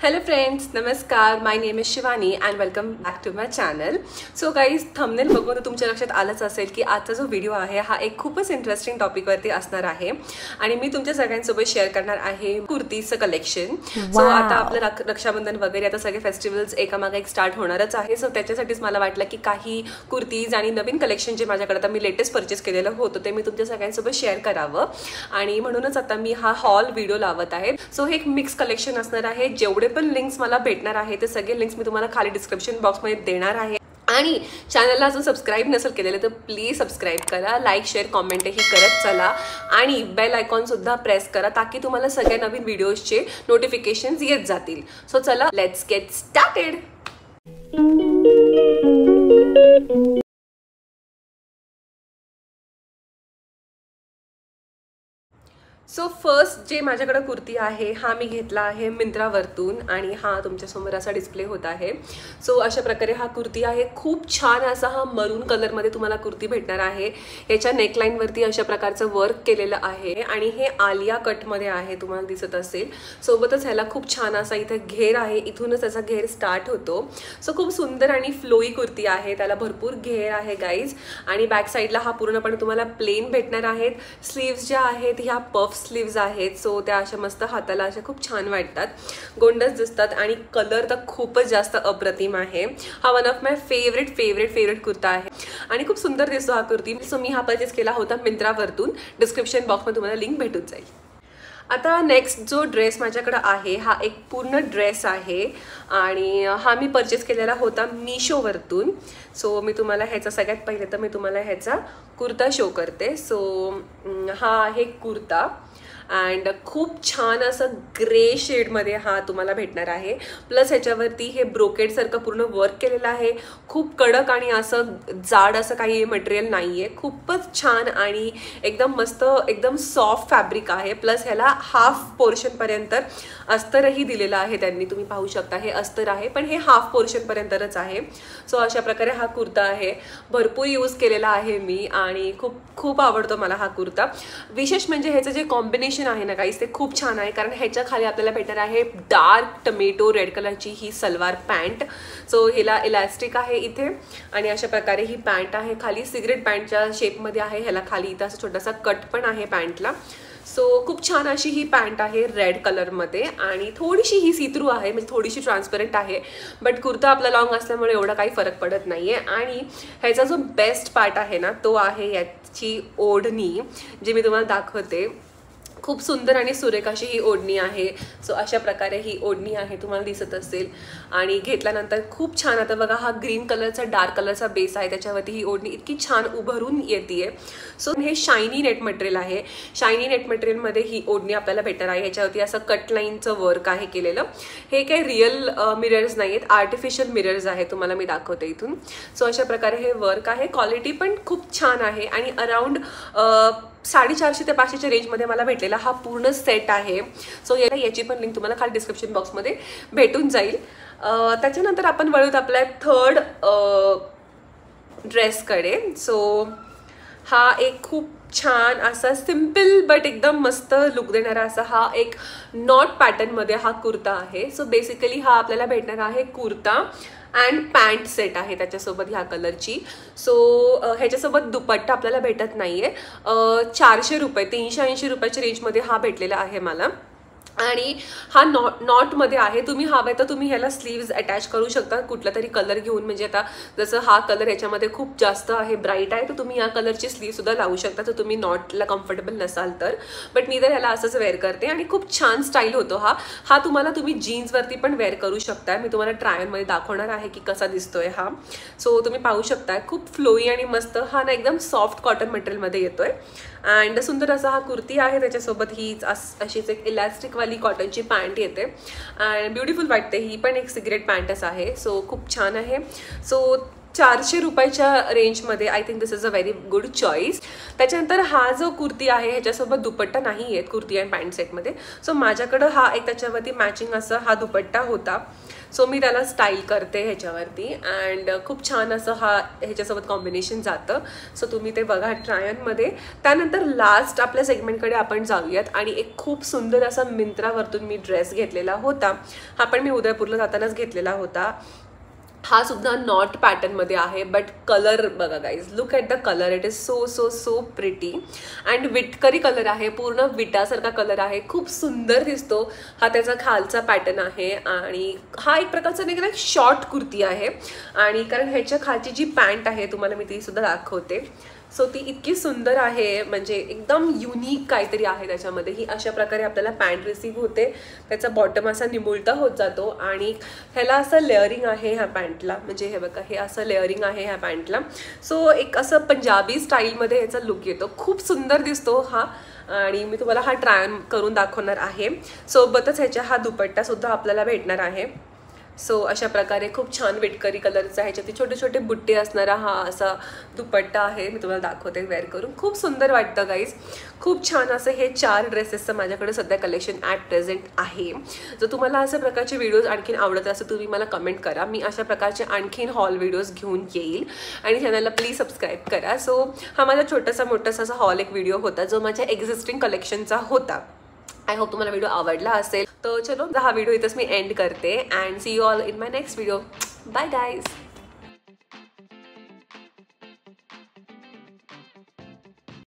Hello friends, नमस्कार. My name is Shivani and welcome back to my channel. So guys, thumbnail बघून तुमच्या लक्षात आलंच असेल की आजचा जो व्हिडिओ आहे हा एक खूपच इंटरेस्टिंग टॉपिक वरती असणार आहे आणि मी तुमच्या सगळ्यांसोबत शेअर करणार आहे कुर्तीचं कलेक्शन. सो आता आपलं रक्षाबंधन वगैरे आता सगळे फेस्टिवल्स एकामागे एक स्टार्ट होणारच आहे. सो त्याच्यासाठीच मला वाटलं की काही कुर्तीज आणि नवीन कलेक्शन जे माझ्याकडे आता मी लेटेस्ट परचेस केलेलं होतं ते मी तुमच्या सगळ्यांसोबत शेअर करावं आणि म्हणूनच आता मी हा हॉल व्हिडिओ लावत आहे. सो हे एक मिक्स कलेक्शन असणार आहे. जेवढे पण लिंक्स मला भेटणार आहे ते सगळे लिंक्स मी तुम्हाला खाली डिस्क्रिप्शन बॉक्समध्ये देणार आहे आणि चॅनलला अजून सबस्क्राईब नसेल केलेलं तर प्लीज सबस्क्राईब करा, लाईक शेअर कॉमेंटही करत चला आणि बेल आयकॉन सुद्धा प्रेस करा ताकी तुम्हाला सगळ्या नवीन व्हिडिओजचे नोटिफिकेशन्स येत जातील. सो चला let's get started. So first जे माझ्याकडे कुर्ती आहे हा मी घेतला आहे मिंत्रावरतून आणि हा तुमच्यासमोर असा डिस्प्ले होत आहे. सो अशा प्रकारे हा कुर्ती आहे. खूप छान असा हा मरून कलरमध्ये तुम्हाला कुर्ती भेटणार आहे. याच्या नेकलाईनवरती अशा प्रकारचं वर्क केलेलं आहे आणि हे आलिया कटमध्ये आहे, तुम्हाला दिसत असेल. सोबतच ह्याला खूप छान असा इथे घेर आहे, इथूनच त्याचा घेर स्टार्ट होतो. सो खूप सुंदर आणि फ्लोई कुर्ती आहे, त्याला भरपूर घेर आहे गाईज. आणि बॅक साईडला हा पूर्णपणे तुम्हाला प्लेन भेटणार आहेत. स्लीव्स ज्या आहेत ह्या पफ स्लीव्स आहेत. सो त्या अशा मस्त हाताला अशा खूप छान वाटतात, गोंडच दिसतात आणि कलर तर खूपच जास्त अप्रतिम आहे. हा one of my favourite kurta आहे आणि खूप सुंदर दिसतो हा कुर्ती. सो मी हा परचेस केला होता मिंत्रावरतून. डिस्क्रिप्शन बॉक्समध्ये तुम्हाला लिंक भेटून जाईल. आता नेक्स्ट जो ड्रेस माझ्याकडे आहे हा एक पूर्ण ड्रेस आहे आणि हा मी परचेस केलेला होता मीशोवरतून. सो मी तुम्हाला ह्याचा सगळ्यात पहिले तर मी तुम्हाला ह्याचा कुर्ता शो करते. सो हा आहे कुर्ता अँड खूप छान असं ग्रे शेडमध्ये हा तुम्हाला भेटणार आहे. प्लस ह्याच्यावरती हे ब्रोकेडसारखं पूर्ण वर्क केलेलं आहे. खूप कडक आणि असं जाड असं काही मटेरियल नाही आहे. खूपच छान आणि एकदम मस्त एकदम सॉफ्ट फॅब्रिक आहे. प्लस ह्याला हाफ पोर्शनपर्यंत अस्तरही दिलेलं आहे त्यांनी, तुम्ही पाहू शकता. हे अस्तर आहे पण हे हाफ पोर्शनपर्यंतच आहे. सो अशा प्रकारे हा कुर्ता आहे. भरपूर यूज केलेला आहे मी आणि खूप आवडतो मला हा कुर्ता. विशेष म्हणजे ह्याचं जे कॉम्बिनेशन आहे ना गाईस ते खूप छान आहे, कारण ह्याच्या खाली आपल्याला भेटणार आहे डार्क टमेटो रेड कलरची ही सलवार पॅन्ट. सो हिला इलास्टिक आहे इथे आणि अशा प्रकारे ही पॅन्ट आहे. खाली सिगरेट पॅन्टच्या शेपमध्ये आहे. ह्याला खाली इथं असं छोटासा कट पण आहे पॅन्टला. सो खूप छान अशी ही पॅन्ट आहे रेड कलरमध्ये आणि थोडीशी ही सी थ्रू आहे, म्हणजे थोडीशी ट्रान्सपरंट आहे. बट कुर्ता आपला लॉंग असल्यामुळे एवढा काही फरक पडत नाही आहे. आणि ह्याचा जो बेस्ट पार्ट आहे ना तो आहे याची ओढणी, जी मी तुम्हाला दाखवते. खूप सुंदर आणि सुरेख अशी ही ओढणी आहे. सो अशा प्रकारे ही ओढणी आहे, तुम्हाला दिसत असेल. आणि घेतल्यानंतर खूप छान, आता बघा हा ग्रीन कलरचा डार्क कलरचा बेस आहे, त्याच्यावरती ही ओढणी इतकी छान उभरून येते. सो हे शायनी नेट मटेरियल आहे. शायनी नेट मटेरियलमध्ये ही ओढणी आपल्याला भेटणार आहे. ह्याच्यावरती असं कट लाईनचं वर्क आहे केलेलं. हे काही रिअल मिरर्स नाही आहेत, आर्टिफिशियल मिरर्स आहे, तुम्हाला मी दाखवते इथून. सो अशा प्रकारे हे वर्क आहे. क्वालिटी पण खूप छान आहे आणि अराउंड 450 ते 500च्या रेंजमध्ये मला भेटलेला हा पूर्ण सेट आहे. सो याची पण लिंक तुम्हाला खाली डिस्क्रिप्शन बॉक्समध्ये भेटून जाईल. त्याच्यानंतर आपण वळूत आपल्या थर्ड ड्रेसकडे. सो हा एक खूप छान असा सिम्पल बट एकदम मस्त लुक देणारा असा हा एक नॉट पॅटर्नमध्ये हा कुर्ता आहे. सो बेसिकली हा आपल्याला भेटणार आहे कुर्ता अँड पॅन्ट सेट आहे त्याच्यासोबत ह्या कलरची. सो ह्याच्यासोबत दुपट्टा आपल्याला भेटत नाही आहे. 400 रुपये 380 रुपयाच्या रेंजमध्ये हा भेटलेला आहे मला आणि हा नॉटमध्ये आहे. तुम्ही हवे तर तुम्ही ह्याला स्लीव्ज अटॅच करू शकता कुठला तरी कलर घेऊन. म्हणजे आता जसं हा कलर ह्याच्यामध्ये खूप जास्त आहे, ब्राईट आहे, तर तुम्ही या कलरची स्लीवसुद्धा लावू शकता तर तुम्ही नॉटला कम्फर्टेबल नसाल तर. बट मी तर ह्याला असंच वेअर करते आणि खूप छान स्टाईल होतो हा तुम्ही जीन्सवरती पण वेअर करू शकता. मी तुम्हाला ट्रायलमध्ये दाखवणार आहे की कसा दिसतोय हा. सो तुम्ही पाहू शकता खूप फ्लोई आणि मस्त हा ना एकदम सॉफ्ट कॉटन मटेरियलमध्ये येतोय. अँड सुंदर असा हा कुर्ती आहे. त्याच्यासोबत ही अशीच एक इलास्टिकवाली कॉटनची पॅन्ट येते अँड ब्युटिफुल वाटते. ही पण एक सिगरेट पॅन्टच आहे. सो खूप छान आहे. सो 400 रुपयाच्या रेंजमध्ये I think this is a very good choice. त्याच्यानंतर हा जो कुर्ती आहे ह्याच्यासोबत दुपट्टा नाही आहेत कुर्ती अँड पॅन्ट सेटमध्ये. सो माझ्याकडं हा एक त्याच्यावरती मॅचिंग असा हा दुपट्टा होता. सो मी त्याला स्टाईल करते ह्याच्यावरती अँड खूप छान असं हा ह्याच्यासोबत कॉम्बिनेशन जातं. सो तुम्ही ते बघा ट्रायनमध्ये. त्यानंतर लास्ट आपल्या सेगमेंटकडे आपण जाऊयात आणि एक खूप सुंदर असा मिंत्रावरतून मी ड्रेस घेतलेला होता. हा पण मी उदयपूरला जातानाच घेतलेला होता. हा सुद्धा नॉट पॅटर्नमध्ये आहे बट कलर बघा guys, look at the colour. It is so so so pretty and विटकरी कलर आहे, पूर्ण विटासारखा कलर आहे, खूप सुंदर दिसतो. हा त्याचा खालचा पॅटर्न आहे आणि हा एक प्रकारचा नाही का शॉर्ट कुर्ती आहे. आणि कारण ह्याच्या खालची जी पॅन्ट आहे तुम्हाला मी ती सुद्धा दाखवते. सो ती इतकी सुंदर आहे, म्हणजे एकदम युनिक काहीतरी आहे त्याच्यामध्ये. ही अशा प्रकारे आपल्याला पॅन्ट रिसीव्ह होते, त्याचा बॉटम असा निमुळता होत जातो आणि ह्याला असं लेअरिंग आहे ह्या पॅन्टला. म्हणजे हे बघा, हे असं लेअरिंग आहे ह्या पॅन्टला. सो एक असं पंजाबी स्टाईलमध्ये ह्याचा लुक येतो, खूप सुंदर दिसतो हा. आणि मी तुम्हाला हा ट्राय करून दाखवणार आहे. सोबतच ह्याच्या हा दुपट्टासुद्धा आपल्याला भेटणार आहे. सो अशा प्रकारे खूप छान विटकरी कलरचा ह्याच्यात छोटे छोटे बुट्टे असणारा हा असा दुपट्टा आहे. मी तुम्हाला दाखवते वेअर करून, खूप सुंदर वाटतं गाईज. खूप छान असं हे 4 ड्रेसेसचं माझ्याकडे सध्या कलेक्शन ॲट प्रेझेंट आहे. जर तुम्हाला अशा प्रकारचे व्हिडिओज आणखीन आवडत असेल तुम्ही मला कमेंट करा. मी अशा प्रकारचे आणखीन हॉल व्हिडिओज घेऊन येईल आणि चॅनलला प्लीज सबस्क्राईब करा. सो हा माझा छोटासा मोठासा असा हॉल एक व्हिडिओ होता जो माझ्या एक्झिस्टिंग कलेक्शनचा होता. आय होप तुम्हाला व्हिडिओ आवडला असेल. तर चलो हा व्हिडिओ इथंच मी एंड करते and see you all in my next video. Bye guys.